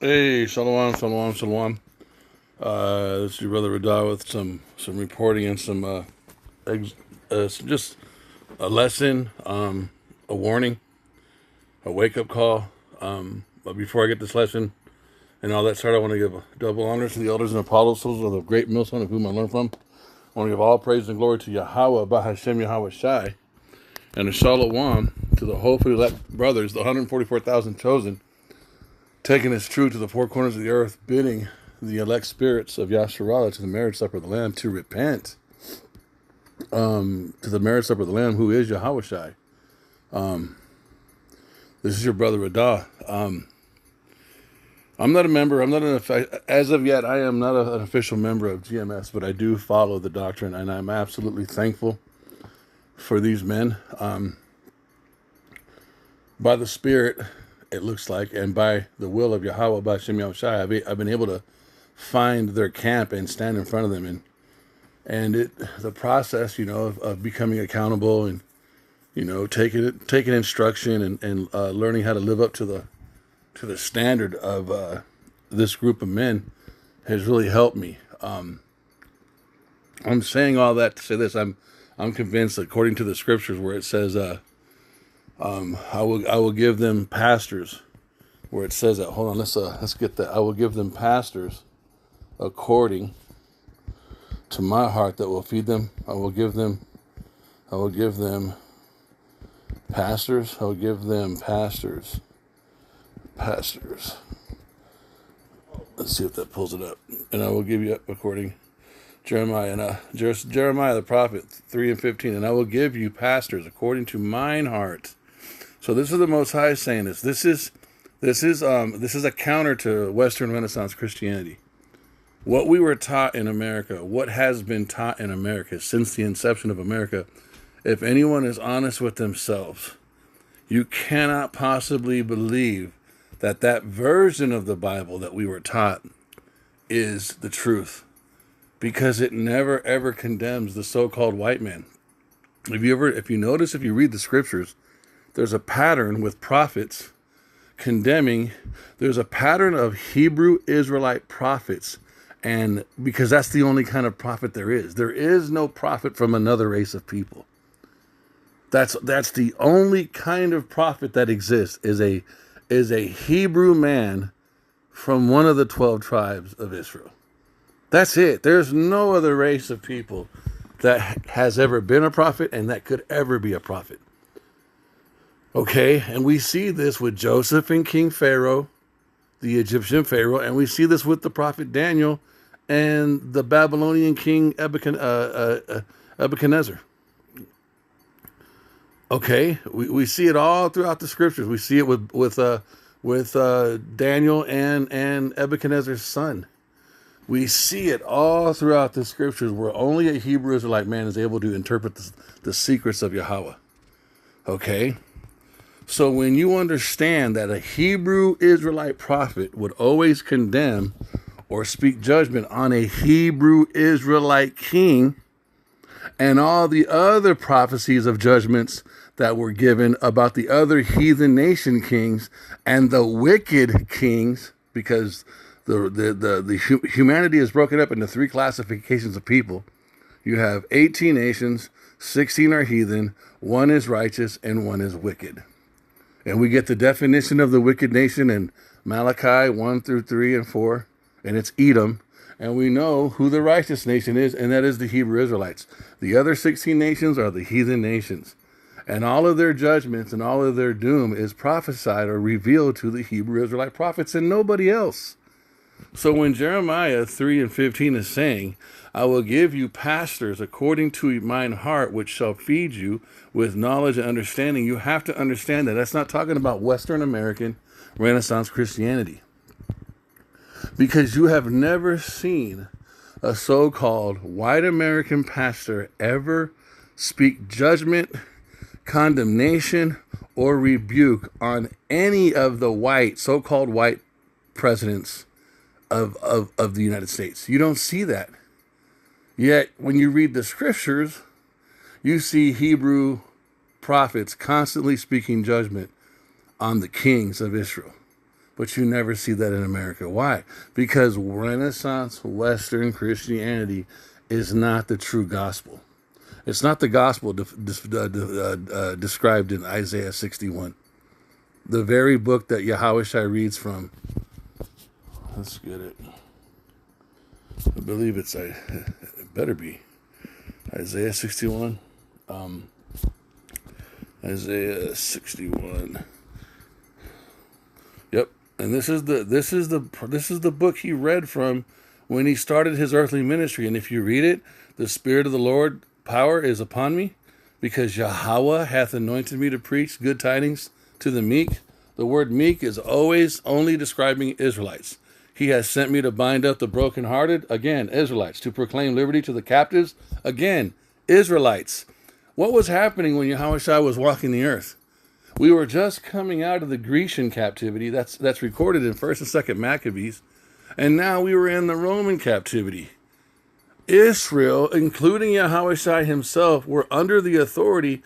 Hey, shalom, shalom, shalom. This is your brother Radah with some reporting and just a lesson, a warning, a wake up call. But before I get this lesson and all that started, I want to give double honors to the elders and apostles of the great millstone of whom I learned from. I want to give all praise and glory to Yahweh, Bahashem Yahweh Shai, and a shalom to the hopefully elect brothers, the 144,000 chosen, taking us true to the four corners of the earth, bidding the elect spirits of Yasharallah to the marriage supper of the Lamb to repent, to the marriage supper of the Lamb, who is Yahweh Shai. This is your brother Radah. I'm not a member. As of yet, I am not an official member of GMS, but I do follow the doctrine, and I'm absolutely thankful for these men. By the Spirit, it looks like, and by the will of Yahweh, by Shem Yahushai, I've been able to find their camp and stand in front of them, and the process, of becoming accountable and taking instruction and learning how to live up to the standard of this group of men has really helped me. I'm saying all that to say this: I'm convinced, according to the scriptures, where it says, I will give them pastors, where it says that. Hold on, let's get that. I will give them pastors according to my heart that will feed them. I will give them pastors. I will give them pastors. Let's see if that pulls it up. And I will give you according Jeremiah and Jeremiah the prophet 3:15. And I will give you pastors according to mine heart. So this is the Most High saying this. This is a counter to Western Renaissance Christianity. What we were taught in America, what has been taught in America since the inception of America, if anyone is honest with themselves, you cannot possibly believe that version of the Bible that we were taught is the truth, because it never ever condemns the so-called white man. If you notice, if you read the scriptures, there's a pattern with prophets condemning. There's a pattern of Hebrew Israelite prophets, and because that's the only kind of prophet there is. There is no prophet from another race of people. That's the only kind of prophet that exists, is a Hebrew man from one of the 12 tribes of Israel. That's it. There's no other race of people that has ever been a prophet and that could ever be a prophet. Okay, and we see this with Joseph and King Pharaoh, the Egyptian Pharaoh, and we see this with the prophet Daniel and the Babylonian king Nebuchadnezzar. Okay, we see it all throughout the scriptures. We see it with Daniel and Nebuchadnezzar's son. We see it all throughout the scriptures, where only a Hebrew Israelite man is able to interpret the secrets of Yahweh. Okay? So when you understand that a Hebrew Israelite prophet would always condemn or speak judgment on a Hebrew Israelite king, and all the other prophecies of judgments that were given about the other heathen nation kings and the wicked kings, because the humanity is broken up into three classifications of people. You have 18 nations, 16 are heathen, 1 is righteous, and 1 is wicked. And we get the definition of the wicked nation in Malachi 1-3 and 4, and it's Edom. And we know who the righteous nation is, and that is the Hebrew Israelites. The other 16 nations are the heathen nations. And all of their judgments and all of their doom is prophesied or revealed to the Hebrew Israelite prophets and nobody else. So when Jeremiah 3:15 is saying, I will give you pastors according to mine heart, which shall feed you with knowledge and understanding, you have to understand that that's not talking about Western American Renaissance Christianity. Because you have never seen a so-called white American pastor ever speak judgment, condemnation, or rebuke on any of the so-called white presidents of the United States. You don't see that. Yet, when you read the scriptures, you see Hebrew prophets constantly speaking judgment on the kings of Israel. But you never see that in America. Why? Because Renaissance Western Christianity is not the true gospel. It's not the gospel described in Isaiah 61. The very book that Yahushua reads from. Let's get it. I believe it better be Isaiah 61. Isaiah 61. Yep. And this is the book he read from when he started his earthly ministry. And if you read it, the Spirit of the Lord power is upon me, because Yahweh hath anointed me to preach good tidings to the meek. The word meek is always only describing Israelites. He has sent me to bind up the brokenhearted, again, Israelites, to proclaim liberty to the captives, again, Israelites. What was happening when Yahushua was walking the earth? We were just coming out of the Grecian captivity. That's recorded in 1st and 2nd Maccabees. And now we were in the Roman captivity. Israel, including Yahushua himself, were under the authority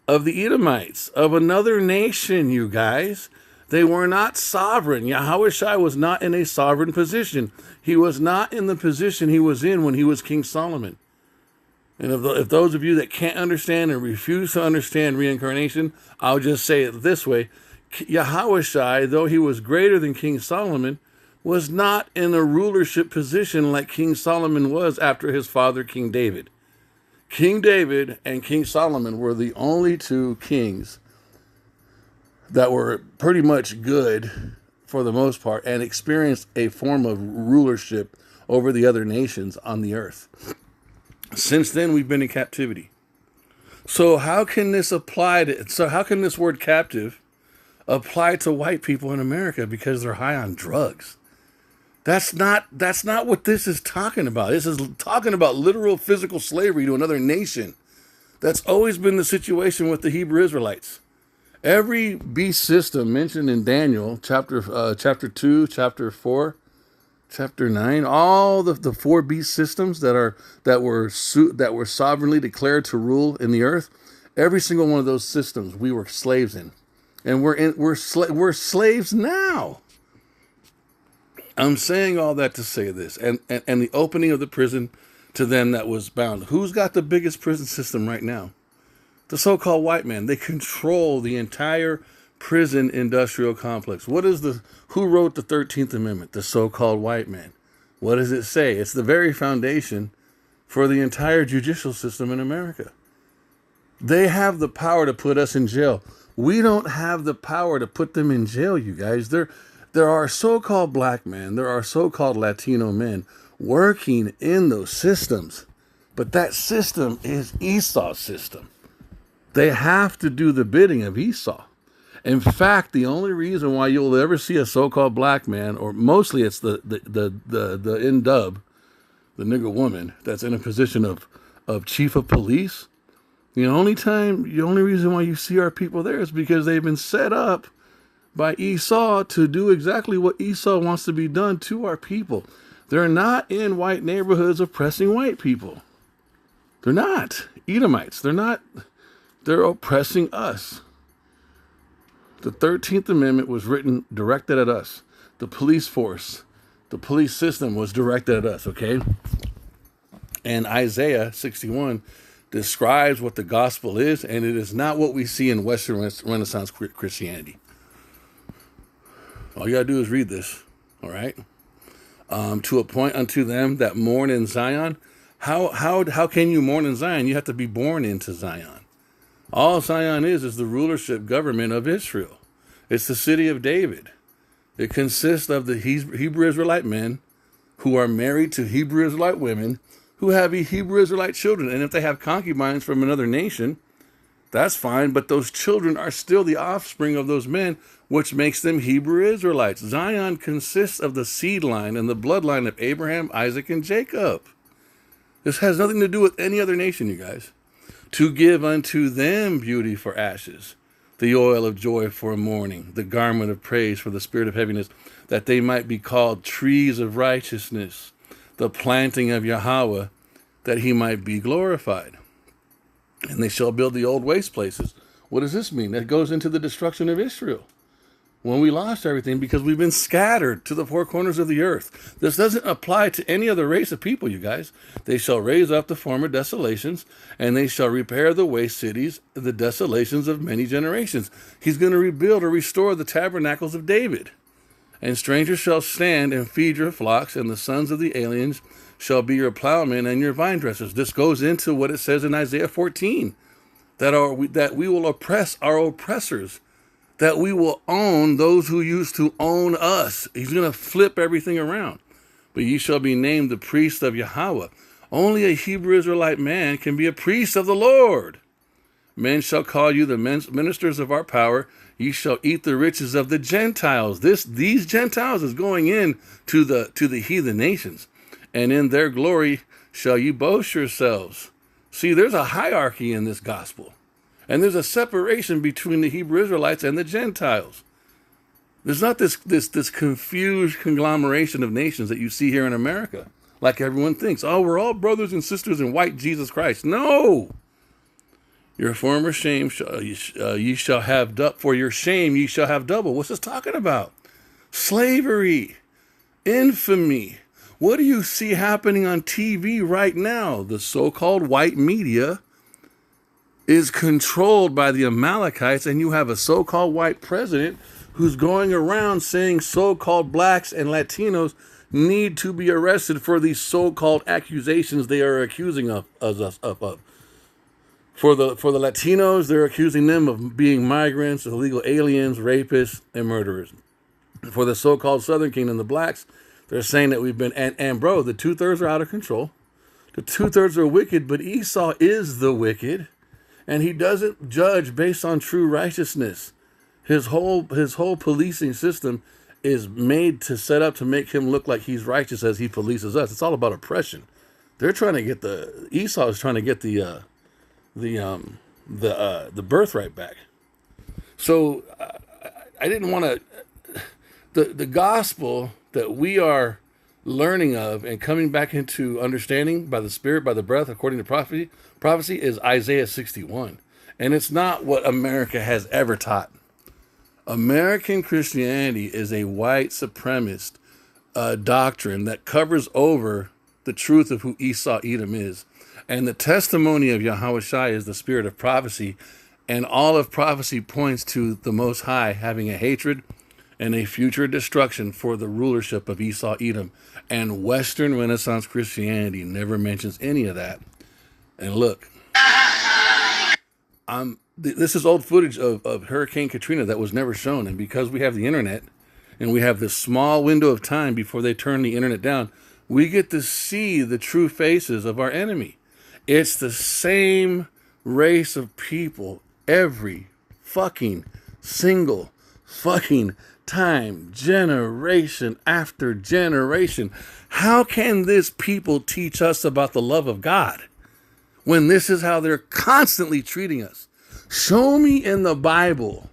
of the Edomites, of another nation, you guys. They were not sovereign. Yahushua was not in a sovereign position. He was not in the position he was in when he was King Solomon. And if those of you that can't understand and refuse to understand reincarnation, I'll just say it this way. Yahushua, though he was greater than King Solomon, was not in a rulership position like King Solomon was after his father, King David. King David and King Solomon were the only two kings that were pretty much good for the most part and experienced a form of rulership over the other nations on the earth. Since then, we've been in captivity. So how can this word captive apply to white people in America because they're high on drugs? That's not what this is talking about. This is talking about literal physical slavery to another nation. That's always been the situation with the Hebrew Israelites. Every beast system mentioned in Daniel, chapter 2, chapter 4, chapter 9, all the four beast systems that were sovereignly declared to rule in the earth, every single one of those systems we were slaves in. And we're slaves now. I'm saying all that to say this, and the opening of the prison to them that was bound. Who's got the biggest prison system right now? The so-called white man. They control the entire prison industrial complex. Who wrote the 13th Amendment? The so-called white man. What does it say? It's the very foundation for the entire judicial system in America. They have the power to put us in jail. We don't have the power to put them in jail, you guys. There are so-called black men, there are so-called Latino men working in those systems. But that system is Esau's system. They have to do the bidding of Esau. In fact, the only reason why you'll ever see a so-called black man, or mostly it's the N-dub, the nigger woman, that's in a position of chief of police, the only reason why you see our people there is because they've been set up by Esau to do exactly what Esau wants to be done to our people. They're not in white neighborhoods oppressing white people. They're not. Edomites. They're oppressing us. The 13th Amendment was directed at us. The police force, the police system was directed at us, okay? And Isaiah 61 describes what the gospel is, and it is not what we see in Western Renaissance Christianity. All you gotta do is read this, all right? To appoint unto them that mourn in Zion. How can you mourn in Zion? You have to be born into Zion. All Zion is the rulership government of Israel. It's the city of David. It consists of the Hebrew Israelite men who are married to Hebrew Israelite women who have Hebrew Israelite children. And if they have concubines from another nation, that's fine. But those children are still the offspring of those men, which makes them Hebrew Israelites. Zion consists of the seed line and the bloodline of Abraham, Isaac, and Jacob. This has nothing to do with any other nation, you guys. To give unto them beauty for ashes, the oil of joy for mourning, the garment of praise for the spirit of heaviness, that they might be called trees of righteousness, the planting of Yahweh, that he might be glorified. And they shall build the old waste places. What does this mean? That goes into the destruction of Israel. when we lost everything because we've been scattered to the four corners of the earth. This doesn't apply to any other race of people, you guys. They shall raise up the former desolations, and they shall repair the waste cities, the desolations of many generations. He's going to rebuild or restore the tabernacles of David. And strangers shall stand and feed your flocks, and the sons of the aliens shall be your plowmen and your vine dressers. This goes into what it says in Isaiah 14, that we will oppress our oppressors, that we will own those who used to own us. He's going to flip everything around. But ye shall be named the priest of Yahweh. Only a Hebrew Israelite man can be a priest of the Lord. Men shall call you the ministers of our power. Ye shall eat the riches of the Gentiles. These Gentiles is going in to the heathen nations. And in their glory shall you boast yourselves. See, there's a hierarchy in this gospel. And there's a separation between the Hebrew Israelites and the Gentiles. There's not this confused conglomeration of nations that you see here in America. Like everyone thinks, oh, we're all brothers and sisters in white Jesus Christ. No! Your former shame ye shall have for your shame ye shall have double. What's this talking about? Slavery, infamy. What do you see happening on TV right now? The so-called white media is controlled by the Amalekites, and you have a so-called white president who's going around saying so-called blacks and Latinos need to be arrested for these so-called accusations they are accusing us of. For the Latinos, they're accusing them of being migrants, illegal aliens, rapists, and murderers. For the so-called Southern Kingdom, the blacks, they're saying that we've been, and bro, the 2/3 are out of control. The 2/3 are wicked, but Esau is the wicked, and he doesn't judge based on true righteousness. His whole policing system is made to set up to make him look like he's righteous as he polices us. It's all about oppression. They're trying to get Esau is trying to get the birthright back. So I didn't want to. The gospel that we are learning of and coming back into understanding by the Spirit, by the breath, according to prophecy is Isaiah 61. And it's not what America has ever taught. American Christianity is a white supremacist doctrine that covers over the truth of who Esau Edom is. And the testimony of Yahushua is the spirit of prophecy. And all of prophecy points to the Most High having a hatred and a future destruction for the rulership of Esau Edom. And Western Renaissance Christianity never mentions any of that. And look, this is old footage of Hurricane Katrina that was never shown. And because we have the internet and we have this small window of time before they turn the internet down, we get to see the true faces of our enemy. It's the same race of people every fucking single fucking time, generation after generation. How can this people teach us about the love of God when this is how they're constantly treating us? Show me in the Bible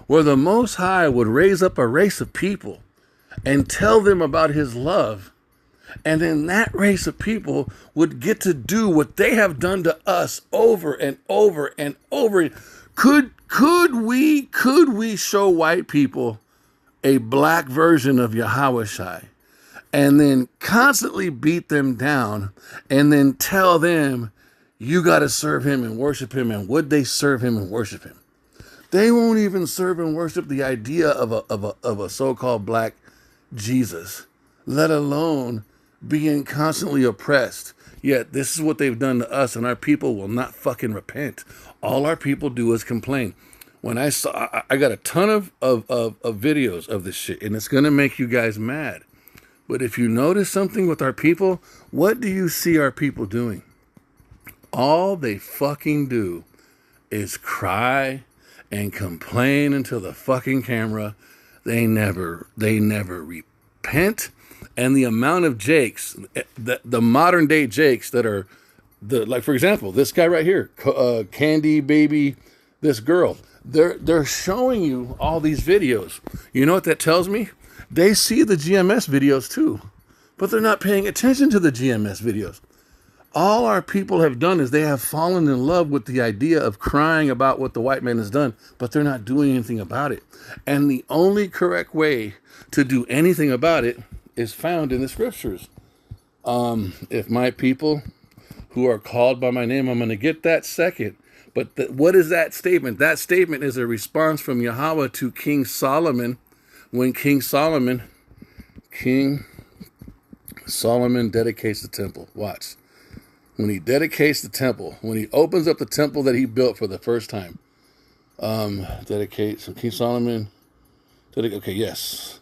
where the Most High would raise up a race of people and tell them about his love, and then that race of people would get to do what they have done to us over and over and over. Could we show white people a black version of Yahushua and then constantly beat them down and then tell them you got to serve him and worship him? And would they serve him and worship him? They won't even serve and worship the idea of a so-called black Jesus, let alone being constantly oppressed. Yet this is what they've done to us, and our people will not fucking repent. All our people do is complain. When I got a ton of videos of this shit, and it's gonna make you guys mad. But if you notice something with our people, what do you see our people doing? All they fucking do is cry and complain into the fucking camera. They never repent. And the amount of Jakes, the modern day Jakes that are like, for example, this guy right here, Candy Baby, this girl, they're showing you all these videos. You know what that tells me? They see the GMS videos too, but they're not paying attention to the GMS videos. All our people have done is they have fallen in love with the idea of crying about what the white man has done, but they're not doing anything about it. And the only correct way to do anything about it is found in the scriptures. If my people who are called by my name, I'm going to get that second. But what is that statement? That statement is a response from Yahweh to King Solomon when King Solomon dedicates the temple. Watch. When he dedicates the temple, when he opens up the temple that he built for the first time. Dedicate. So King Solomon. Okay, yes.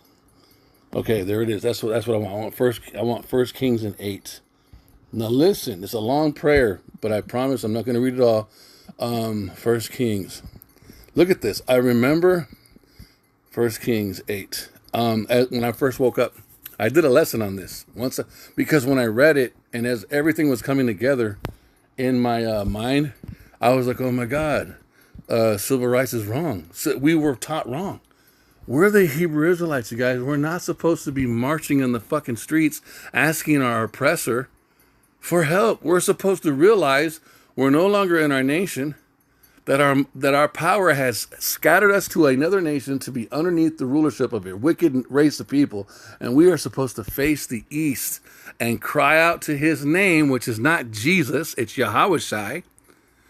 Okay, there it is. That's what I want. I want First Kings in 8. Now listen, it's a long prayer, but I promise I'm not going to read it all. First Kings. Look at this. I remember First Kings 8. When I first woke up, I did a lesson on this because when I read it and as everything was coming together in my mind, I was like, oh my God, civil rights is wrong. So we were taught wrong. We're the Hebrew Israelites, you guys. We're not supposed to be marching in the fucking streets asking our oppressor for help. We're supposed to realize we're no longer in our nation, that our power has scattered us to another nation to be underneath the rulership of a wicked race of people, and we are supposed to face the east and cry out to his name, which is not Jesus, it's Yahweh Shai.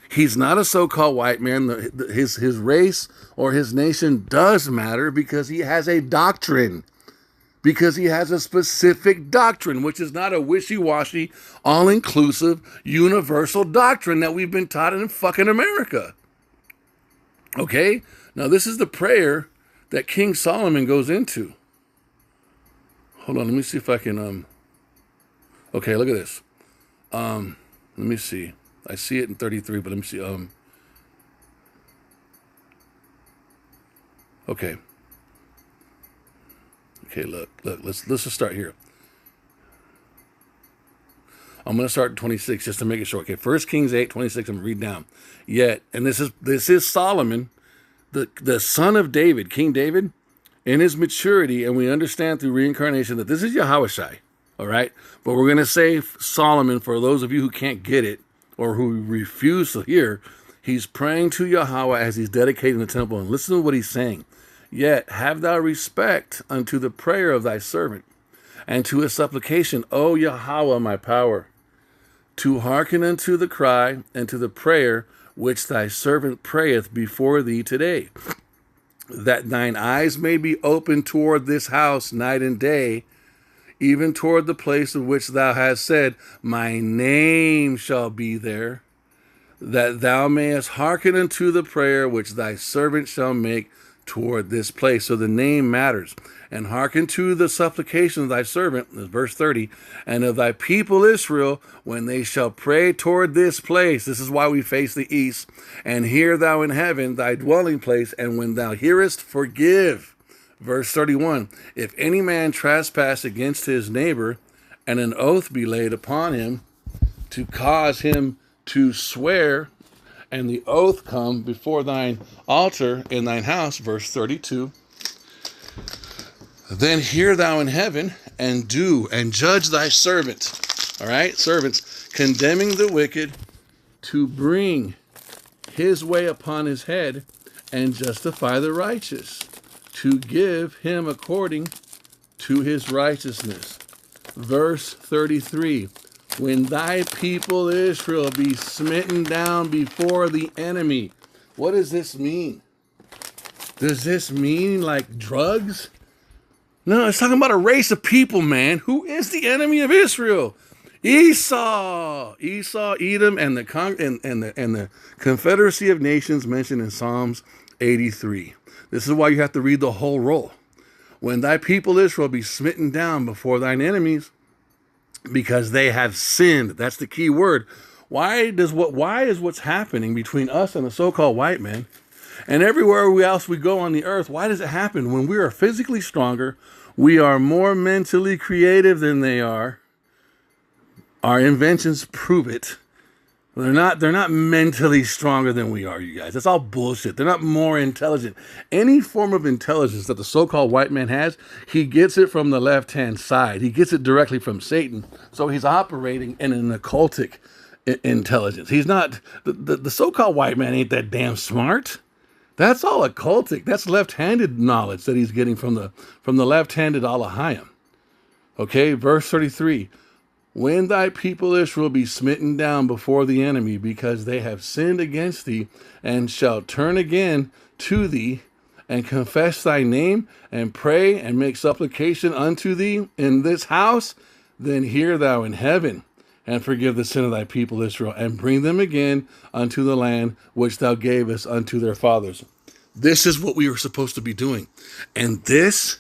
He's not a so-called white man. His race or his nation does matter because he has a doctrine. Because he has a specific doctrine, which is not a wishy-washy, all-inclusive, universal doctrine that we've been taught in fucking America. Okay? Now, this is the prayer that King Solomon goes into. Hold on, let me see if I can... Okay, look at this. Let me see. I see it in 33, but let me see. Okay. Okay, look. Let's just start here. I'm going to start in 26 just to make it short. Okay, 1 Kings 8:26. I'm going to read down. Yet, and this is Solomon, the son of David, King David, in his maturity, and we understand through reincarnation that this is Yahweh Shai. All right, but we're going to say Solomon for those of you who can't get it or who refuse to hear. He's praying to Yahweh as he's dedicating the temple, and listen to what he's saying. Yet have thou respect unto the prayer of thy servant, and to his supplication, O Yahweh, my power, to hearken unto the cry and to the prayer which thy servant prayeth before thee today, that thine eyes may be open toward this house night and day, even toward the place of which thou hast said, my name shall be there, that thou mayest hearken unto the prayer which thy servant shall make toward this place. So the name matters. And hearken to the supplication of thy servant, verse 30, and of thy people Israel, when they shall pray toward this place. This is why we face the east. And hear thou in heaven thy dwelling place, and when thou hearest, forgive. Verse 31, if any man trespass against his neighbor, and an oath be laid upon him to cause him to swear, and the oath come before thine altar in thine house, verse 32, then hear thou in heaven, and do, and judge thy servant. All right, servants, condemning the wicked to bring his way upon his head, and justify the righteous, to give him according to his righteousness. Verse 33, when thy people Israel be smitten down before the enemy. What does this mean? Does this mean like drugs? No, it's talking about a race of people, man. Who is the enemy of Israel? Esau, Edom, and the confederacy of nations mentioned in Psalms 83. This is why you have to read the whole roll. When thy people Israel be smitten down before thine enemies, because they have sinned. That's the key word. Why is what's happening between us and the so-called white man, and everywhere else we go on the earth, why does it happen? When we are physically stronger, we are more mentally creative than they are. Our inventions prove it. They're not mentally stronger than we are, you guys. That's all bullshit. They're not more intelligent. Any form of intelligence that the so-called white man has, he gets it from the left-hand side. He gets it directly from Satan. So he's operating in an occultic intelligence. He's not, the so-called white man ain't that damn smart. That's all occultic. That's left-handed knowledge that he's getting from the left-handed Allahayim. Okay, verse 33. When thy people Israel be smitten down before the enemy, because they have sinned against thee, and shall turn again to thee, and confess thy name, and pray, and make supplication unto thee in this house, then hear thou in heaven, and forgive the sin of thy people Israel, and bring them again unto the land which thou gavest unto their fathers. This is what we are supposed to be doing. And this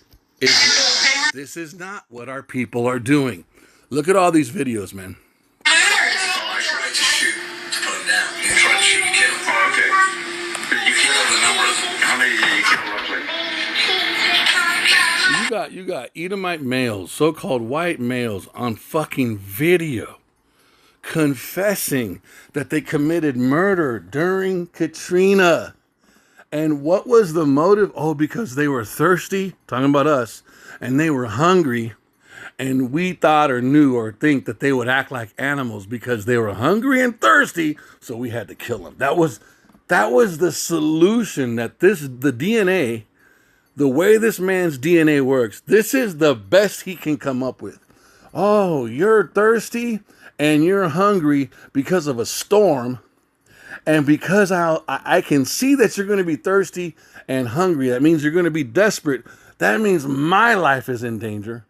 is not what our people are doing. Look at all these videos, man. I tried to shoot to put him down. You tried to shoot to kill him. Oh, okay. But you killed the number of them. How many did you kill roughly? You got Edomite males, so-called white males, on fucking video confessing that they committed murder during Katrina. And what was the motive? Oh, because they were thirsty, talking about us, and they were hungry. And we thought or knew or think that they would act like animals because they were hungry and thirsty, so we had to kill them. That was the solution. The DNA, the way this man's DNA works, this is the best he can come up with. Oh, you're thirsty and you're hungry because of a storm, and because I can see that you're going to be thirsty and hungry. That means you're going to be desperate. That means my life is in danger.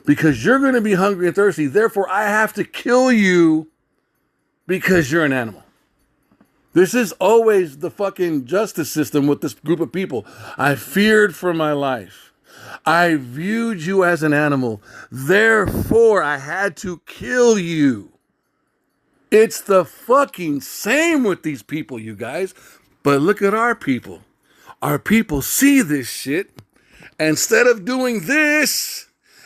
Because you're going to be hungry and thirsty. Therefore, I have to kill you because you're an animal. This is always the fucking justice system with this group of people. I feared for my life. I viewed you as an animal. Therefore, I had to kill you. It's the fucking same with these people, you guys. But look at our people. Our people see this shit. Instead of doing this,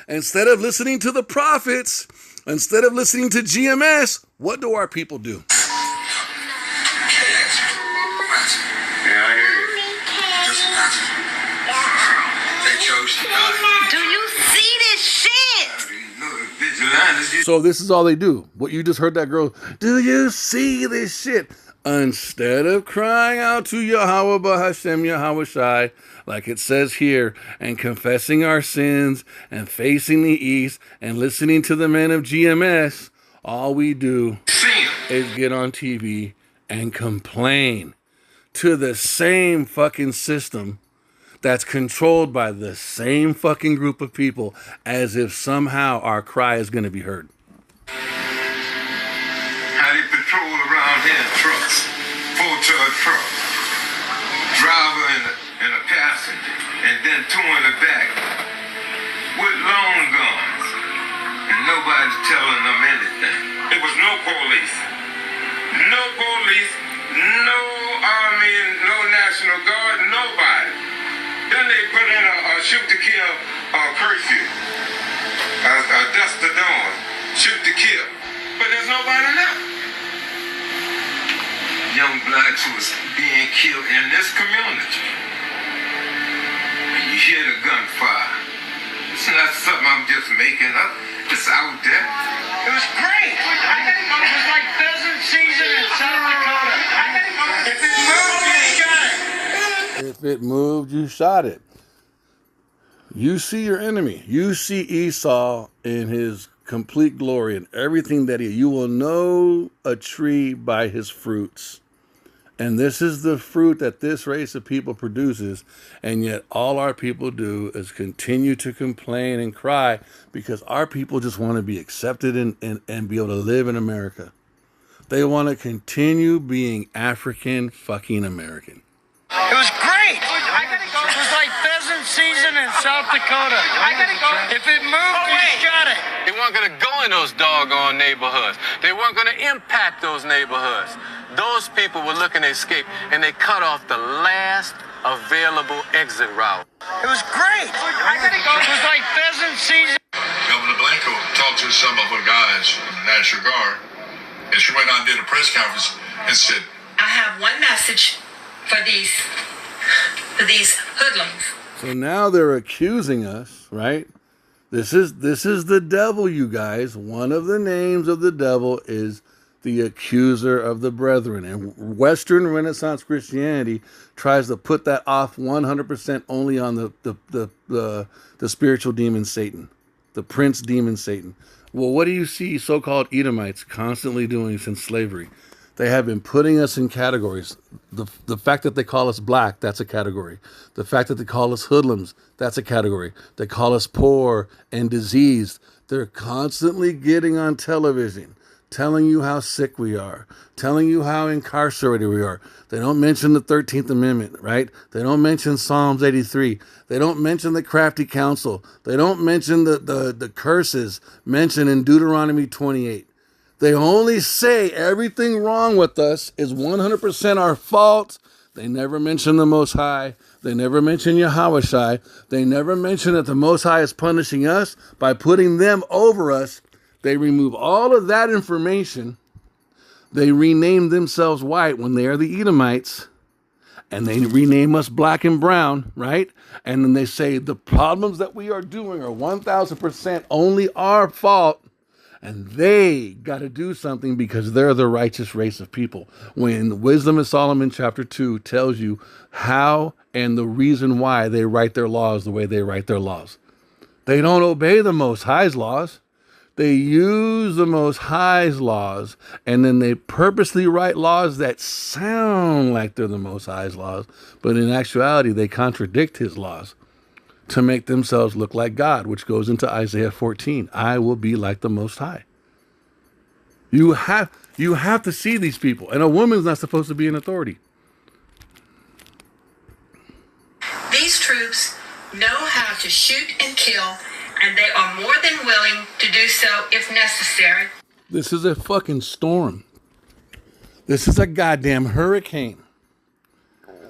instead of listening to the prophets, instead of listening to GMS, what do our people do? Yeah, I hear you. They chose to die. Do you see this shit? So this is all they do. What you just heard that girl, do you see this shit? Instead of crying out to Yahweh Bahashem Yahweh Shai, like it says here, and confessing our sins and facing the east and listening to the men of GMS, all we do is get on TV and complain to the same fucking system that's controlled by the same fucking group of people, as if somehow our cry is going to be heard. How they patrol around here in trucks, full-tub truck, driver and a passenger, and then two in the back with long guns, and nobody's telling them anything. There was no police, no army, no National Guard, nobody. Then they put in a shoot-to-kill curfew, a dusk to dawn, shoot-to-kill. But there's nobody left. Young blacks who was being killed in this community. And you hear the gunfire. It's not something I'm just making up. It's out there. It was great. It was like pheasant season in South Dakota. If it moved, you shot it. If it moved, you shot it. You see your enemy. You see Esau in his complete glory and everything that you will know a tree by his fruits. And this is the fruit that this race of people produces. And yet all our people do is continue to complain and cry because our people just want to be accepted and be able to live in America. They want to continue being African fucking American. It was great. It was like pheasant season in South Dakota. If it moved, you shot it. They weren't going to go in those doggone neighborhoods. They weren't going to impact those neighborhoods. Those people were looking to escape, and they cut off the last available exit route. It was great. It was like pheasant season. Governor Blanco talked to some of our guys from the National Guard, And she went on, did a press conference, and said, I have one message for these hoodlums. So now they're accusing us, right? This is the devil, you guys. One of the names of the devil is the accuser of the brethren. And Western Renaissance Christianity tries to put that off 100% only on the spiritual demon Satan, the prince demon Satan. Well, what do you see so-called Edomites constantly doing since slavery? They have been putting us in categories. The fact that they call us black, that's a category. The fact that they call us hoodlums, that's a category. They call us poor and diseased. They're constantly getting on television, telling you how sick we are, telling you how incarcerated we are. They don't mention the 13th Amendment, right? They don't mention Psalms 83. They don't mention the crafty counsel. They don't mention the curses mentioned in Deuteronomy 28. They only say everything wrong with us is 100% our fault. They never mention the Most High. They never mention Yahushua. They never mention that the Most High is punishing us by putting them over us. They remove all of that information. They rename themselves white when they are the Edomites. And they rename us black and brown, right? And then they say the problems that we are doing are 1,000% only our fault. And they got to do something because they're the righteous race of people. When the Wisdom of Solomon chapter 2 tells you how and the reason why they write their laws the way they write their laws. They don't obey the Most High's laws. They use the Most High's laws, and then they purposely write laws that sound like they're the Most High's laws, but in actuality, they contradict his laws to make themselves look like God, which goes into Isaiah 14. I will be like the Most High. You have to see these people, and a woman's not supposed to be in authority. These troops know how to shoot and kill, and they are more than willing to do so if necessary. This is a fucking storm. This is a goddamn hurricane.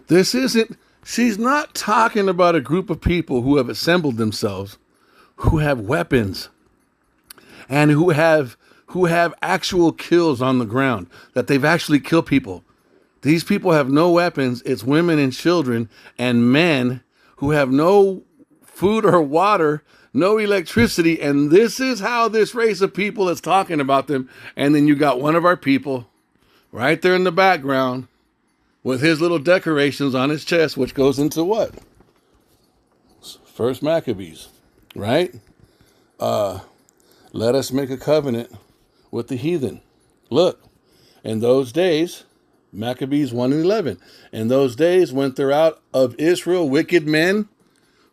This isn't... She's not talking about a group of people who have assembled themselves, who have weapons, and who have actual kills on the ground, that they've actually killed people. These people have no weapons. It's women and children and men who have no food or water, no electricity, and this is how this race of people is talking about them. And then you got one of our people right there in the background with his little decorations on his chest, which goes into what? First Maccabees, right? Let us make a covenant with the heathen. Look, in those days, Maccabees 1 and 11, in those days went there out of Israel wicked men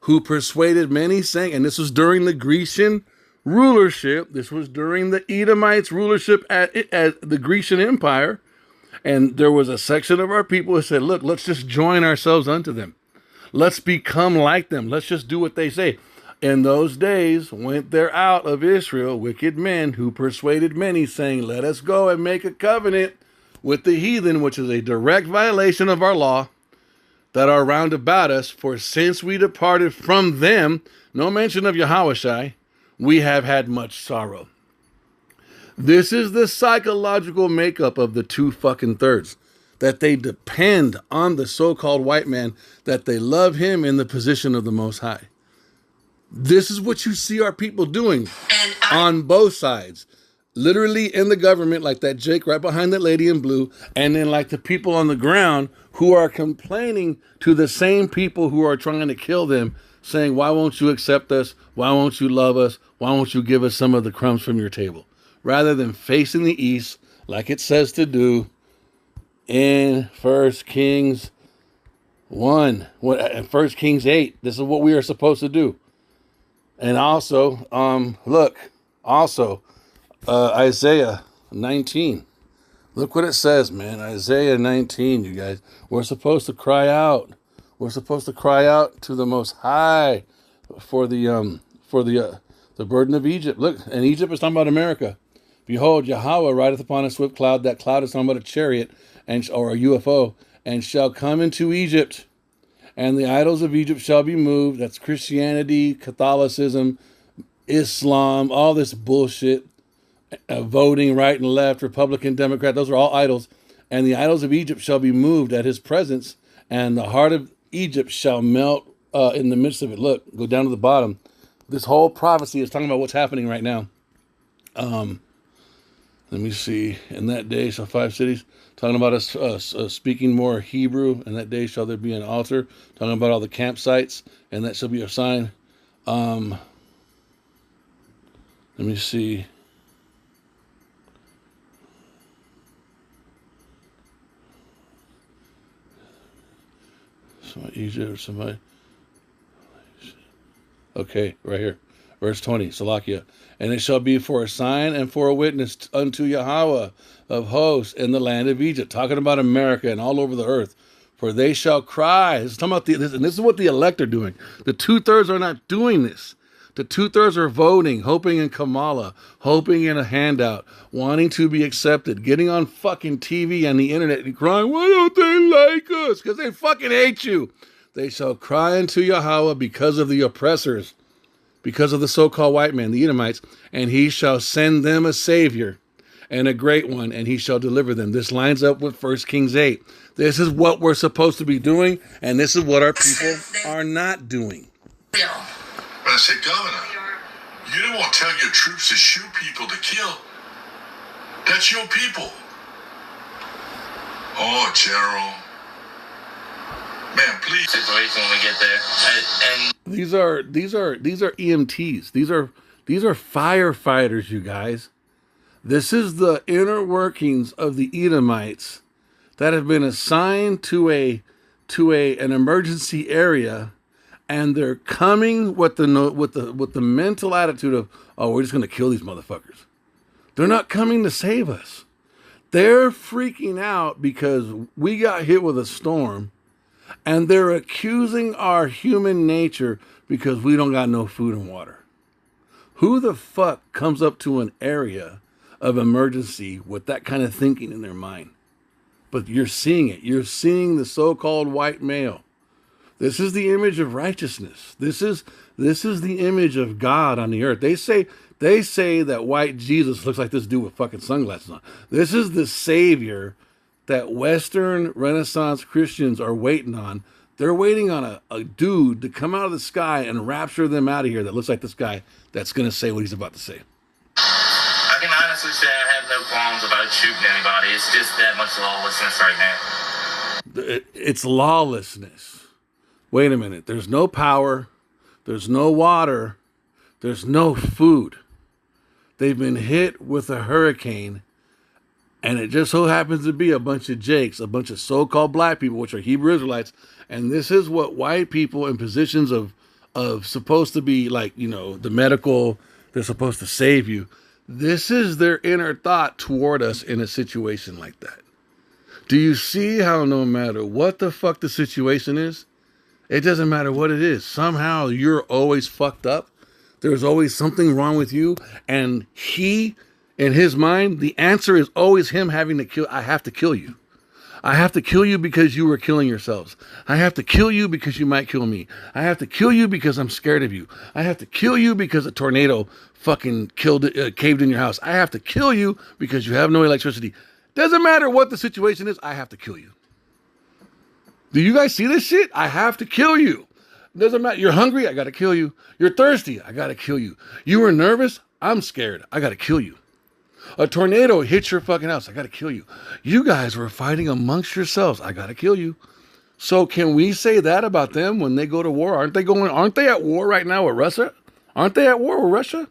who persuaded many, saying, and this was during the Grecian rulership, this was during the Edomites' rulership at the Grecian Empire, and there was a section of our people who said, look, let's just join ourselves unto them. Let's become like them. Let's just do what they say. In those days went there out of Israel wicked men who persuaded many, saying, let us go and make a covenant with the heathen, which is a direct violation of our law, that are round about us. For since we departed from them, no mention of Yahushua, we have had much sorrow. This is the psychological makeup of the two fucking thirds. That they depend on the so-called white man, that they love him in the position of the Most High. This is what you see our people doing on both sides. Literally in the government, like that Jake right behind that lady in blue, and then like the people on the ground who are complaining to the same people who are trying to kill them, saying, why won't you accept us? Why won't you love us? Why won't you give us some of the crumbs from your table? Rather than facing the east, like it says to do in 1 Kings 1, 1 Kings 8. This is what we are supposed to do. And also, Isaiah 19. Look what it says, man. Isaiah 19, you guys. We're supposed to cry out. We're supposed to cry out to the Most High for the burden of Egypt. Look, and Egypt is talking about America. Behold, Yahweh rideth upon a swift cloud. That cloud is talking about a chariot or a UFO, and shall come into Egypt, and the idols of Egypt shall be moved. That's Christianity, Catholicism, Islam, all this bullshit. voting right and left, Republican, Democrat. Those are all idols. And the idols of Egypt shall be moved at his presence, and the heart of Egypt shall melt in the midst of it. Look, go down to the bottom. This whole prophecy is talking about what's happening right now. Let me see. In that day shall 5 cities, talking about us speaking more Hebrew. In that day shall there be an altar, talking about all the campsites, and that shall be a sign. Let me see. Somebody. Okay, right here. Verse 20, Salakia. And it shall be for a sign and for a witness unto Yahweh of hosts in the land of Egypt. Talking about America and all over the earth. For they shall cry. This is talking about this, and this is what the elect are doing. The 2/3 are not doing this. The 2/3 are voting, hoping in Kamala, hoping in a handout, wanting to be accepted, getting on fucking TV and the internet and crying, why don't they like us? Because they fucking hate you. They shall cry unto Yahweh because of the oppressors, because of the so-called white man, the Edomites, and he shall send them a savior and a great one, and he shall deliver them. This lines up with 1 Kings 8. This is what we're supposed to be doing, and this is what our people are not doing. I said, Governor, you don't want to tell your troops to shoot people to kill. That's your people. Oh, General. Man, please. Situation when we get there. And these are EMTs. These are firefighters, you guys. This is the inner workings of the Edomites that have been assigned to an emergency area. And they're coming with the mental attitude of, oh, we're just going to kill these motherfuckers. They're not coming to save us. They're freaking out because we got hit with a storm, and they're accusing our human nature because we don't got no food and water. Who the fuck comes up to an area of emergency with that kind of thinking in their mind? But you're seeing it. You're seeing the so-called white male. This is the image of righteousness. This is the image of God on the earth. They say that white Jesus looks like this dude with fucking sunglasses on. This is the savior that Western Renaissance Christians are waiting on. They're waiting on a dude to come out of the sky and rapture them out of here that looks like this guy that's going to say what he's about to say. I can honestly say I have no qualms about shooting anybody. It's just that much lawlessness right now. It's lawlessness. Wait a minute. There's no power. There's no water. There's no food. They've been hit with a hurricane, and it just so happens to be a bunch of Jakes, a bunch of so-called black people, which are Hebrew Israelites. And this is what white people in positions of supposed to be like, the medical, they're supposed to save you. This is their inner thought toward us in a situation like that. Do you see how no matter what the fuck the situation is, it doesn't matter what it is. Somehow you're always fucked up. There's always something wrong with you. And he, in his mind, the answer is always him having to kill. I have to kill you. I have to kill you because you were killing yourselves. I have to kill you because you might kill me. I have to kill you because I'm scared of you. I have to kill you because a tornado fucking caved in your house. I have to kill you because you have no electricity. Doesn't matter what the situation is. I have to kill you. Do you guys see this shit? I have to kill you. Doesn't matter. You're hungry? I got to kill you. You're thirsty? I got to kill you. You were nervous? I'm scared. I got to kill you. A tornado hit your fucking house. I got to kill you. You guys were fighting amongst yourselves. I got to kill you. So can we say that about them when they go to war? Aren't they at war right now with Russia? Aren't they at war with Russia?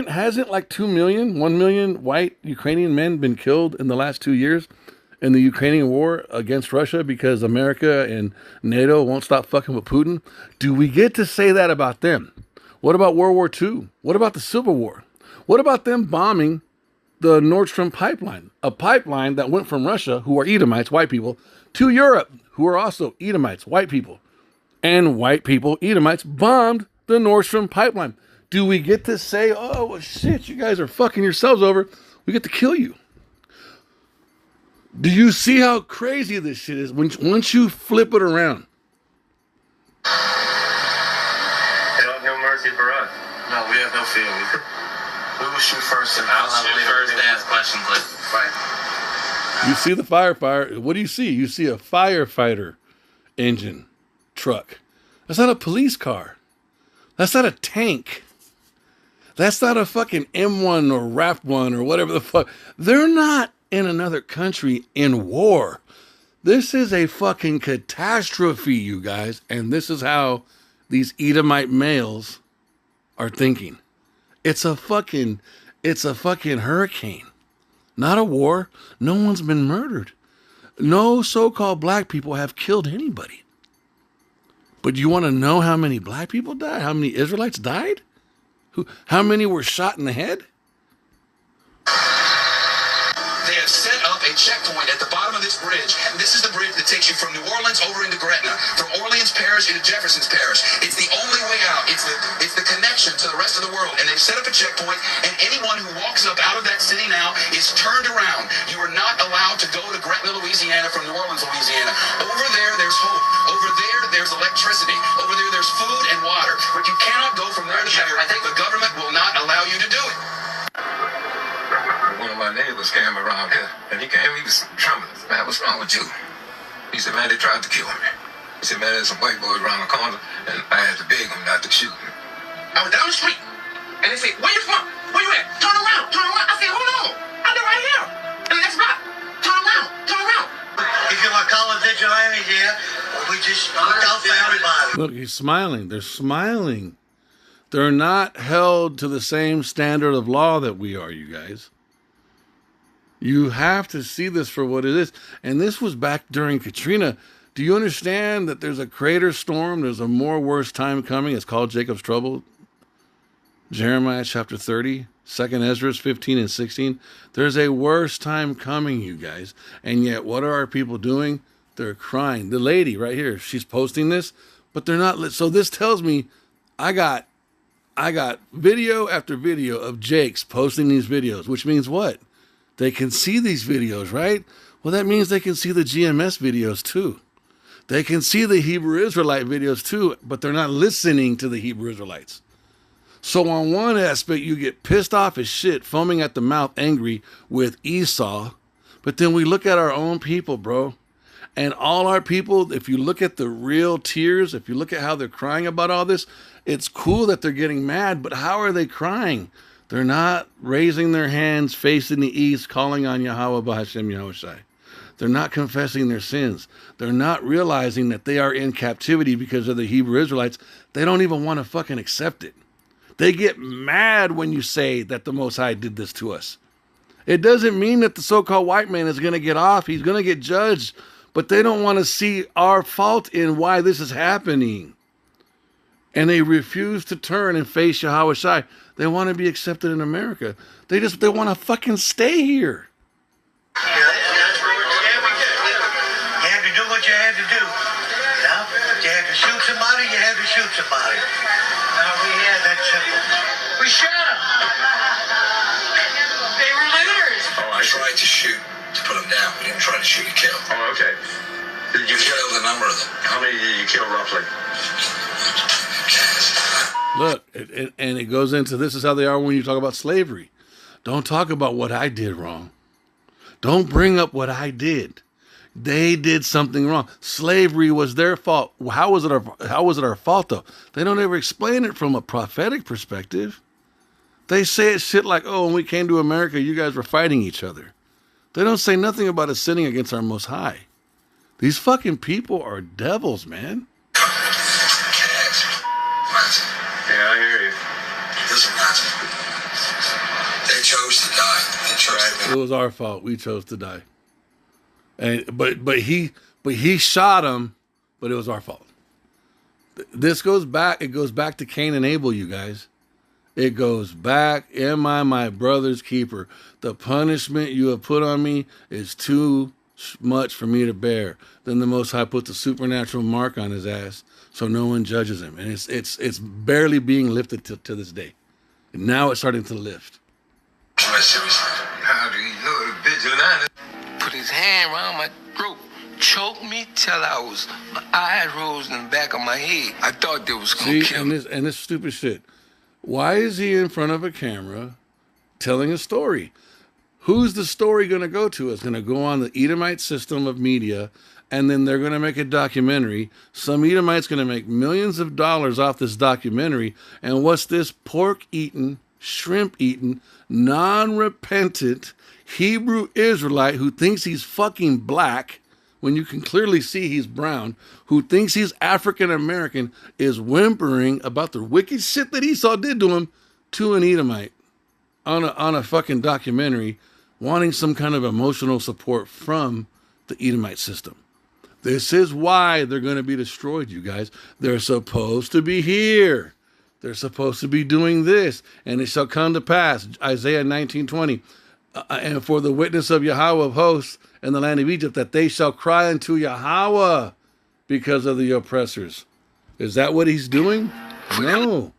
Hasn't like 1 million white Ukrainian men been killed in the last 2 years? In the Ukrainian war against Russia because America and NATO won't stop fucking with Putin? Do we get to say that about them? What about World War II? What about the Civil War? What about them bombing the Nord Stream pipeline? A pipeline that went from Russia, who are Edomites, white people, to Europe, who are also Edomites, white people. And white people, Edomites, bombed the Nord Stream pipeline. Do we get to say, oh, well, shit, you guys are fucking yourselves over. We get to kill you. Do you see how crazy this shit is once you flip it around? They don't have no mercy for us. No, we have no fear. We will shoot first and I'll shoot first, ask questions later. Right. You see the firefighter. What do you see? You see a firefighter engine truck. That's not a police car. That's not a tank. That's not a fucking M1 or RAP1 or whatever the fuck. They're not in another country in war. This is a fucking catastrophe, you guys. And this is how these Edomite males are thinking. It's a fucking hurricane. Not a war. No one's been murdered. No so-called black people have killed anybody. But you want to know how many black people died? How many Israelites died? How many were shot in the head? They have set up a checkpoint at the bottom of this bridge. And this is the bridge that takes you from New Orleans over into Gretna, from Orleans Parish into Jefferson's Parish. It's the only way out. It's the connection to the rest of the world. And they've set up a checkpoint, and anyone who walks up out of that city now is turned around. You are not allowed to go to Gretna, Louisiana from New Orleans, Louisiana. Over there, there's hope. Over there, there's electricity. Over there, there's food and water. But you cannot go from there to there. I think the government will not allow you to do it. One of my neighbors came around here, and he was trembling. Man, what's wrong with you? He said, man, they tried to kill me. He said, man, there's some white boys around the corner, and I had to beg them not to shoot me. I was down the street, and they said, where you from? Where you at? Turn around, turn around. I said, hold on. I live right here. And that's right. Turn around, turn around. If you're my college vigilante here, we just look out for everybody. Look, he's smiling. They're smiling. They're not held to the same standard of law that we are, you guys. You have to see this for what it is. And this was back during Katrina. Do you understand that there's a crater storm? There's a more worse time coming. It's called Jacob's Trouble. Jeremiah chapter 30, 2nd Ezra 15 and 16. There's a worse time coming, you guys. And yet, what are our people doing? They're crying. The lady right here, she's posting this, but they're not. So this tells me I got video after video of Jake's posting these videos, which means what? They can see these videos, right? Well, that means they can see the GMS videos too. They can see the Hebrew Israelite videos too, but they're not listening to the Hebrew Israelites. So on one aspect, you get pissed off as shit, foaming at the mouth, angry with Esau. But then we look at our own people, bro. And all our people, if you look at the real tears, if you look at how they're crying about all this, it's cool that they're getting mad, but how are they crying? They're not raising their hands, facing the east, calling on Yahweh B'Hashem Yahushai. They're not confessing their sins. They're not realizing that they are in captivity because of the Hebrew Israelites. They don't even want to fucking accept it. They get mad when you say that the Most High did this to us. It doesn't mean that the so-called white man is going to get off. He's going to get judged. But they don't want to see our fault in why this is happening. And they refuse to turn and face Yahweh Shai. They want to be accepted in America. They want to fucking stay here. You had to do what you had to do. You know? You had to shoot somebody, you had to shoot somebody. Now we had that simple. We shot them. They were looters. Oh, I tried to shoot to put them down. We didn't try to shoot and kill. Oh, okay. Did you kill a number of them? How many did you kill roughly? Look, and it goes into this is how they are when you talk about slavery. Don't talk about what I did wrong. Don't bring up what I did. They did something wrong. Slavery was their fault. How was it our fault though? They don't ever explain it from a prophetic perspective. They say it shit like, oh, when we came to America, you guys were fighting each other. They don't say nothing about us sinning against our Most High. These fucking people are devils, man. Yeah, I hear you. Listen, they chose to die. They chose to It was our fault. We chose to die. And but he shot him, but it was our fault. This goes back. It goes back to Cain and Abel, you guys. It goes back. Am I my brother's keeper? The punishment you have put on me is too much for me to bear. Then the Most High puts a supernatural mark on his ass, so no one judges him, and it's barely being lifted to this day. And now it's starting to lift. How do you know the vigilante? Put his hand around my throat, choked me till my eyes rose in the back of my head. I thought they was gonna kill me. And this stupid shit. Why is he in front of a camera telling a story. Who's the story going to go to? It's going to go on the Edomite system of media, and then they're going to make a documentary. Some Edomite's going to make millions of dollars off this documentary. And what's this pork-eating, shrimp-eating, non-repentant Hebrew Israelite who thinks he's fucking black, when you can clearly see he's brown, who thinks he's African-American, is whimpering about the wicked shit that Esau did to him to an Edomite on a fucking documentary, wanting some kind of emotional support from the Edomite system. This is why they're going to be destroyed, you guys. They're supposed to be here. They're supposed to be doing this. And it shall come to pass, Isaiah 19:20, and for the witness of Yahweh of hosts in the land of Egypt, that they shall cry unto Yahweh because of the oppressors. Is that what he's doing? No.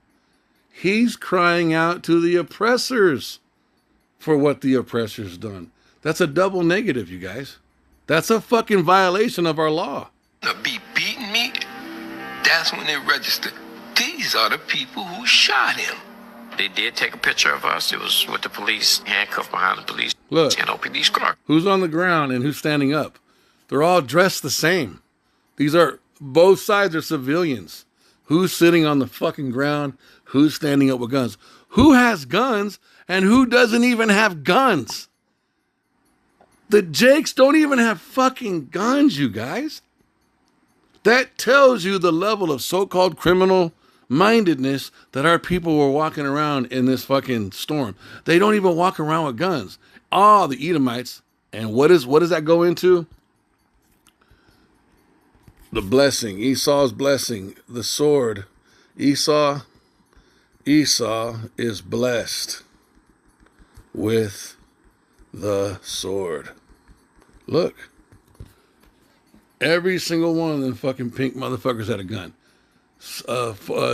He's crying out to the oppressors for what the oppressor's done. That's a double negative, you guys. That's a fucking violation of our law. Be beating me? That's when they registered. These are the people who shot him. They did take a picture of us. It was with the police, handcuffed behind the police. Look, NOPD scar. Who's on the ground and who's standing up? They're all dressed the same. Both sides are civilians. Who's sitting on the fucking ground? Who's standing up with guns? Who has guns and who doesn't even have guns? The Jakes don't even have fucking guns, you guys. That tells you the level of so-called criminal mindedness that our people were walking around in this fucking storm. They don't even walk around with guns. All the Edomites. And what does that go into? The blessing, Esau's blessing, the sword. Esau is blessed with the sword. Look. Every single one of them fucking pink motherfuckers had a gun.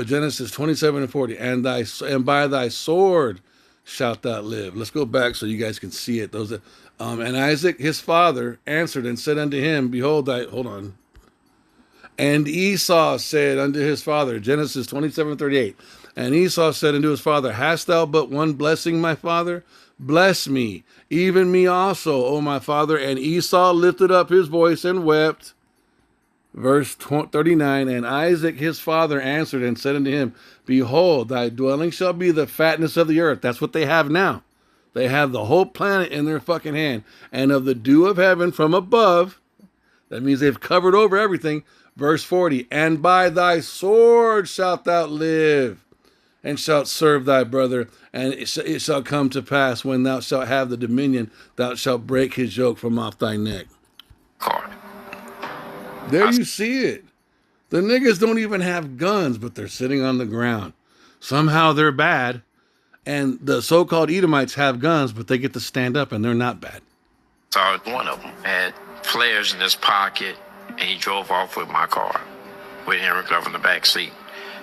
Genesis 27:40, and by thy sword shalt thou live. Let's go back so you guys can see it. And Isaac his father answered and said unto him, behold, hold on. And Esau said unto his father, Genesis 27:38, and Esau said unto his father, hast thou but one blessing, my father? Bless me, even me also, O my father. And Esau lifted up his voice and wept. Verse 39, and Isaac his father answered and said unto him, behold, thy dwelling shall be the fatness of the earth. That's what they have now. They have the whole planet in their fucking hand. And of the dew of heaven from above. That means they've covered over everything. Verse 40, and by thy sword shalt thou live, and shalt serve thy brother. And it shall come to pass, when thou shalt have the dominion, thou shalt break his yoke from off thy neck. There you see it. The niggas don't even have guns, but they're sitting on the ground. Somehow they're bad. And the so-called Edomites have guns, but they get to stand up and they're not bad. So one of them had flares in his pocket, and he drove off with my car with Henry Glover in the back seat.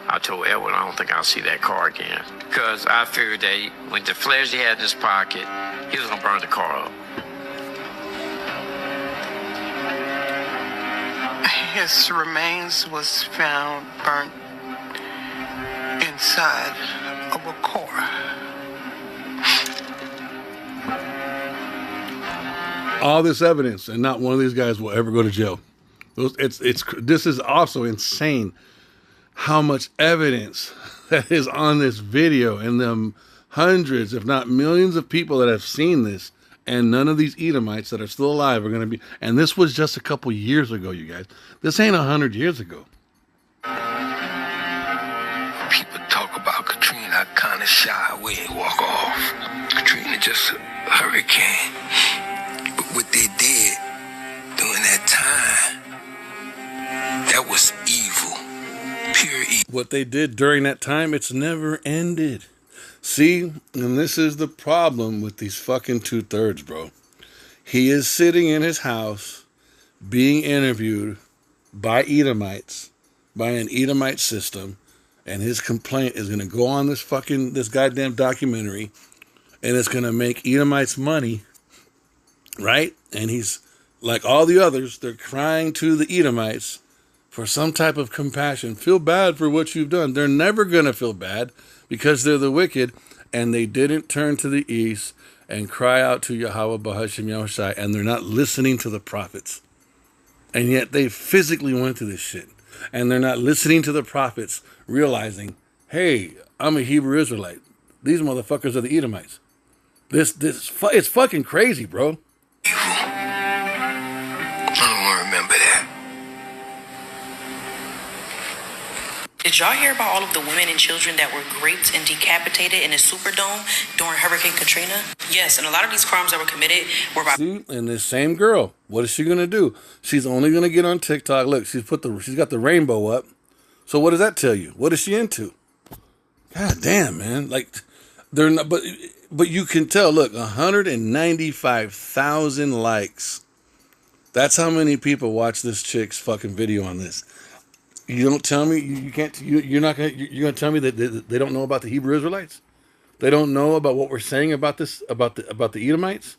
I told Edwin, I don't think I'll see that car again. Because I figured that with the flares he had in his pocket, he was going to burn the car up. His remains was found burnt inside of a car. All this evidence, and not one of these guys will ever go to jail. This is also insane how much evidence that is on this video, and them hundreds, if not millions of people that have seen this, and none of these Edomites that are still alive are going to be. And this was just a couple years ago, you guys. This ain't 100 years ago. People talk about Katrina, I kind of shy away and walk off. Katrina just a hurricane. But what they did during that time, that was evil. Pure evil. What they did during that time, it's never ended. See, and this is the problem with these fucking 2/3, bro. He is sitting in his house being interviewed by Edomites, by an Edomite system, and his complaint is going to go on this goddamn documentary, and it's going to make Edomites money, right? And he's, like all the others, they're crying to the Edomites for some type of compassion. Feel bad for what you've done. They're never going to feel bad, because they're the wicked, and they didn't turn to the east and cry out to Yahweh Bahashim Yahushai, and they're not listening to the prophets. And yet they physically went through this shit. And they're not listening to the prophets, realizing, hey, I'm a Hebrew Israelite. These motherfuckers are the Edomites. It's fucking crazy, bro. I don't want to remember that. Did y'all hear about all of the women and children that were raped and decapitated in a Superdome during Hurricane Katrina? Yes, and a lot of these crimes that were committed were by... See, and this same girl, what is she gonna do? She's only gonna get on TikTok. Look, she's got the rainbow up. So what does that tell you? What is she into? God damn, man! Like they're not, but you can tell. Look, 195,000 likes. That's how many people watch this chick's fucking video on this. You don't tell me you can't. You're gonna tell me that they don't know about the Hebrew Israelites? They don't know about what we're saying about this about the Edomites?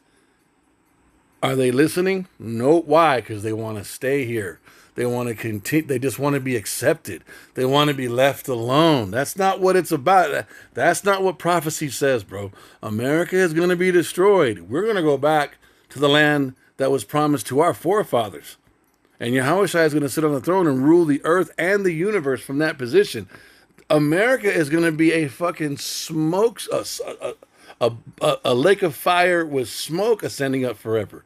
Are they listening? No. Why? Because they want to stay here. They want to continue. They just want to be accepted. They want to be left alone. That's not what it's about. That's not what prophecy says, bro. America is going to be destroyed. We're going to go back to the land that was promised to our forefathers. And Yahushua is going to sit on the throne and rule the earth and the universe from that position. America is going to be a fucking smoke, a lake of fire with smoke ascending up forever.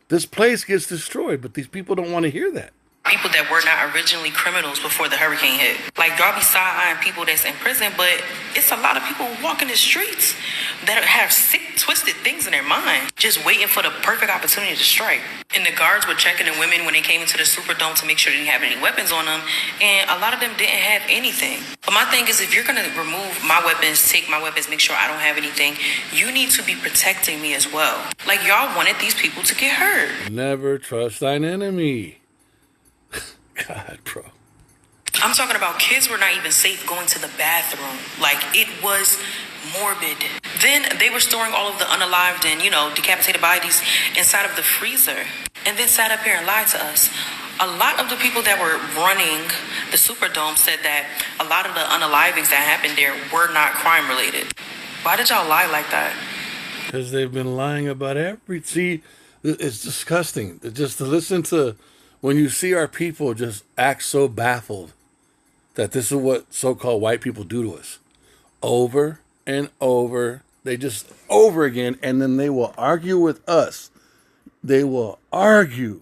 This place gets destroyed, but these people don't want to hear that. People that were not originally criminals before the hurricane hit. Like, y'all be side-eyeing people that's in prison, but it's a lot of people walking the streets that have sick, twisted things in their mind, just waiting for the perfect opportunity to strike. And the guards were checking the women when they came into the Superdome to make sure they didn't have any weapons on them, and a lot of them didn't have anything. But my thing is, if you're going to remove my weapons, take my weapons, make sure I don't have anything, you need to be protecting me as well. Like, y'all wanted these people to get hurt. Never trust thine enemy. God, bro. I'm talking about kids were not even safe going to the bathroom. Like, it was morbid. Then they were storing all of the unalived and, decapitated bodies inside of the freezer, and then sat up here and lied to us. A lot of the people that were running the Superdome said that a lot of the unalivings that happened there were not crime related. Why did y'all lie like that? Because they've been lying about everything. See, it's disgusting. Just to listen to... When you see our people just act so baffled that this is what so-called white people do to us over and over, they just over again, and then they will argue with us. They will argue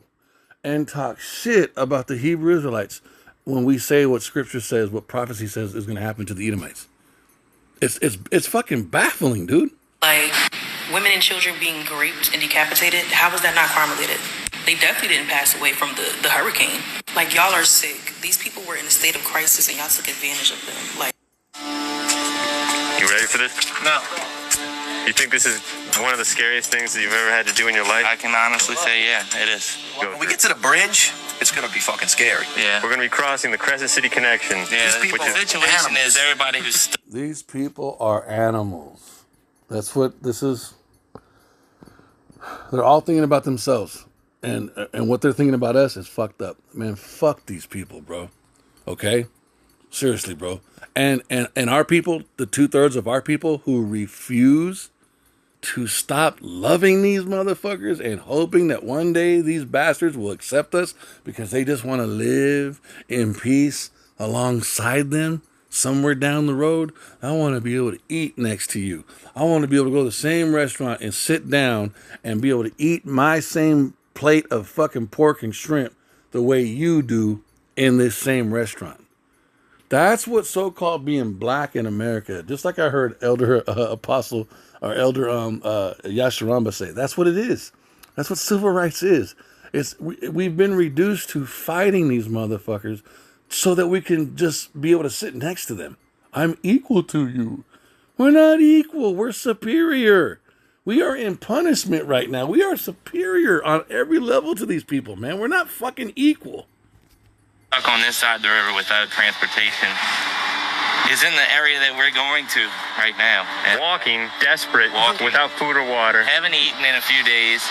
and talk shit about the Hebrew Israelites when we say what Scripture says, what prophecy says is going to happen to the Edomites. It's fucking baffling, dude. Like, women and children being raped and decapitated, how was that not crime related? They definitely didn't pass away from the hurricane. Like, y'all are sick. These people were in a state of crisis and y'all took advantage of them. Like, you ready for this? No. You think this is one of the scariest things that you've ever had to do in your life? I can honestly say, yeah, it is. When we get to the bridge, it's going to be fucking scary. Yeah. We're going to be crossing the Crescent City Connection. Yeah, the situation is everybody who's... These people are animals. That's what this is. They're all thinking about themselves. And what they're thinking about us is fucked up. Man, fuck these people, bro. Okay? Seriously, bro. And our people, the 2/3 of our people who refuse to stop loving these motherfuckers and hoping that one day these bastards will accept us because they just want to live in peace alongside them somewhere down the road. I want to be able to eat next to you. I want to be able to go to the same restaurant and sit down and be able to eat my same plate of fucking pork and shrimp the way you do in this same restaurant. That's what so-called being black in America. Just like I heard Elder Apostle or Elder Yasharamba say. That's what it is. That's what civil rights is. We've been reduced to fighting these motherfuckers so that we can just be able to sit next to them. I'm equal to you. We're not equal. We're superior. We are in punishment right now. We are superior on every level to these people, man. We're not fucking equal. Stuck on this side of the river without transportation is in the area that we're going to right now. And walking, desperate, without food or water. Haven't eaten in a few days.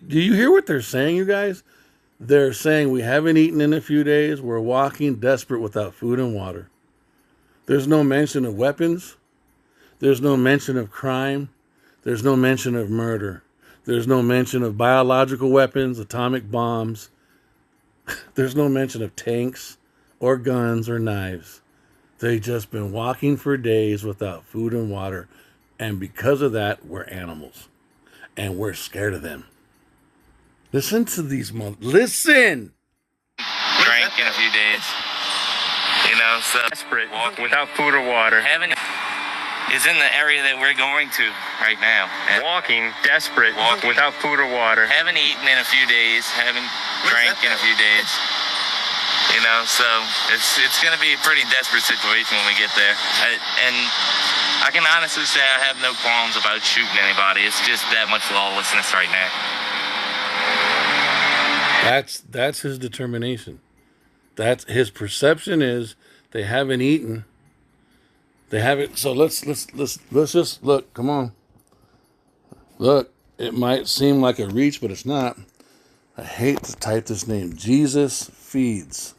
Do you hear what they're saying, you guys? They're saying we haven't eaten in a few days. We're walking desperate without food and water. There's no mention of weapons. There's no mention of crime. There's no mention of murder. There's no mention of biological weapons, atomic bombs. There's no mention of tanks or guns or knives. They've just been walking for days without food and water. And because of that, we're animals. And we're scared of them. Listen to these listen! Drank in a few days. You know, so Desperate, without food or water. heaven is in the area that we're going to right now. And Walking, desperate, without food or water. haven't eaten in a few days. Haven't drank in a few days. You know, so it's going to be a pretty desperate situation when we get there. And I can honestly say I have no qualms about shooting anybody. It's just that much lawlessness right now. That's his determination. That's his perception is they haven't eaten. They haven't. So let's just look. Come on. Look, it might seem like a reach, but it's not. I hate to type this name. Jesus feeds.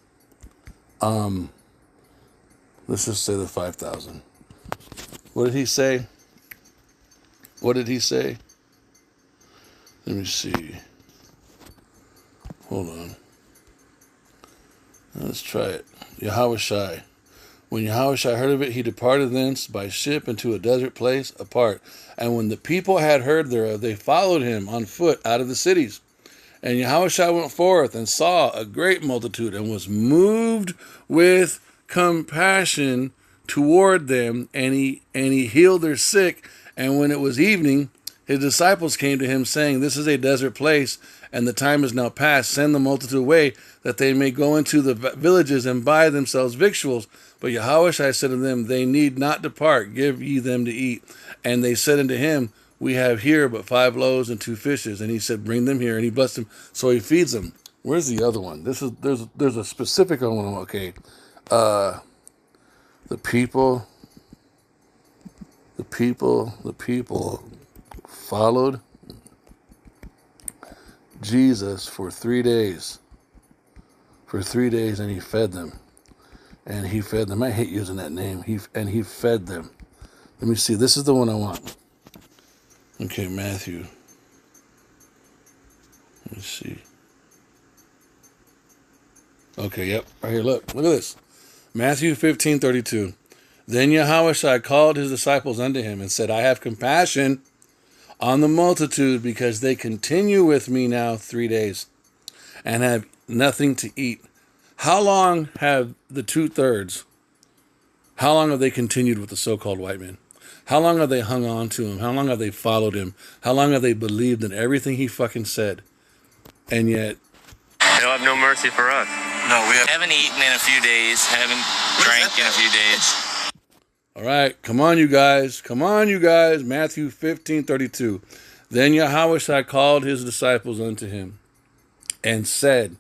Let's just say the 5,000. What did he say? What did he say? Let me see. Hold on. Let's try it. Yahushai. When Yahushua heard of it, he departed thence by ship into a desert place apart. And when the people had heard thereof, they followed him on foot out of the cities. And Yahushua went forth and saw a great multitude and was moved with compassion toward them, and he healed their sick. And when it was evening, his disciples came to him, saying, This is a desert place, and the time is now past. Send the multitude away, that they may go into the villages and buy themselves victuals. But Yahushua said to them, They need not depart, give ye them to eat. And they said unto him, We have here but 5 loaves and 2 fishes. And he said, Bring them here. And he blessed them. So he feeds them. Where's the other one? There's a specific one. Okay. The people followed Jesus for 3 days. For 3 days, and he fed them. And he fed them. I hate using that name. He fed them. Let me see. This is the one I want. Okay, Matthew. Let me see. Okay, yep. Right here, look at this. Matthew 15:32. Then Yahushua called his disciples unto him and said, I have compassion on the multitude, because they continue with me now 3 days and have nothing to eat. How long have the 2/3, how long have they continued with the so-called white man? How long have they hung on to him? How long have they followed him? How long have they believed in everything he fucking said? And yet, They'll have no mercy for us. No, we haven't eaten in a few days. Haven't drank in a few days. all right, come on, you guys. Come on, you guys. Matthew 15:32. Then Yahushua called his disciples unto him and said,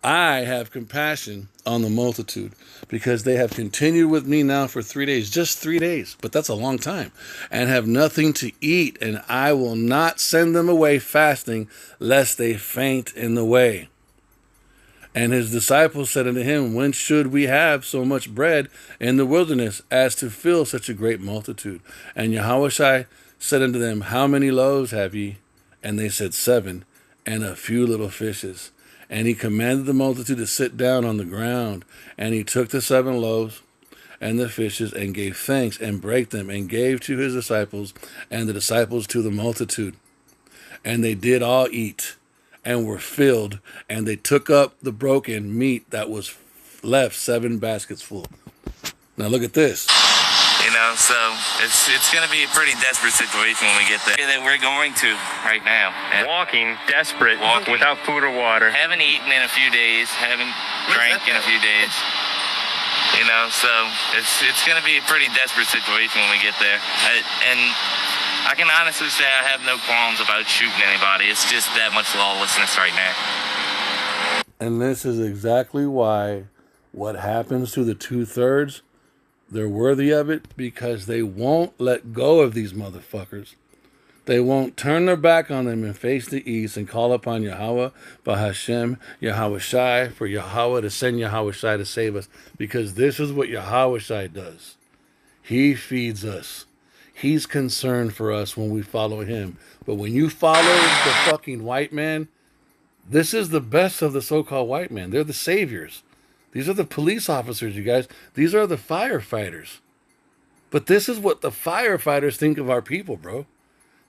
I have compassion on the multitude, because they have continued with me now for 3 days, just 3 days, but that's a long time, and have nothing to eat, and I will not send them away fasting, lest they faint in the way. And his disciples said unto him, Whence should we have so much bread in the wilderness, as to fill such a great multitude? And Yahushua said unto them, How many loaves have ye? And they said, 7, and a few little fishes. And he commanded the multitude to sit down on the ground. And he took the 7 loaves and the fishes, and gave thanks, and brake them, and gave to his disciples, and the disciples to the multitude. And they did all eat, and were filled, and they took up the broken meat that was left, 7 baskets full. Now look at this. You know, so it's going to be a pretty desperate situation when we get there. That we're going to right now. And Walking, desperate, without food or water. haven't eaten in a few days. Haven't drank in a few days. You know, so it's going to be a pretty desperate situation when we get there. And I can honestly say I have no qualms about shooting anybody. It's just that much lawlessness right now. And this is exactly why what happens to the 2/3, they're worthy of it, because they won't let go of these motherfuckers. They won't turn their back on them and face the east and call upon Yahweh, Bahashem, Yahushai, for Yahweh to send Yahushai to save us. Because this is what Yahushai does. He feeds us. He's concerned for us when we follow him. But when you follow the fucking white man, this is the best of the so-called white men. They're the saviors. These are the police officers, you guys. These are the firefighters. But this is what the firefighters think of our people, bro.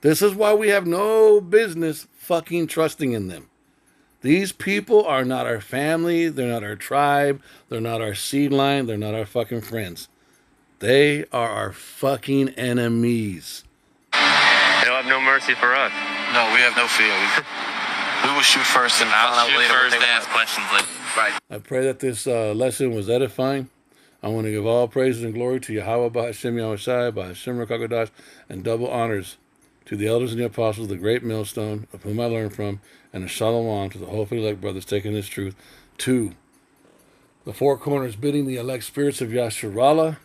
This is why we have no business fucking trusting in them. These people are not our family. They're not our tribe. They're not our seed line. They're not our fucking friends. They are our fucking enemies. They'll have no mercy for us. No, we have no fear. We will shoot first and I'll shoot later. first, ask questions later. Right. I pray that this lesson was edifying. I want to give all praises and glory to Yahweh, Bahashem Yahushai, Bahashem Rakagodash, and double honors to the elders and the apostles, the great millstone, of whom I learned from, and a shalom to the hopefully elect brothers taking this truth to the four corners, bidding the elect spirits of Yasharallah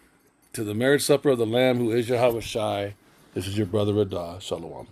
to the marriage supper of the Lamb, who is Yahweh Shai. This is your brother Radah. Shalom.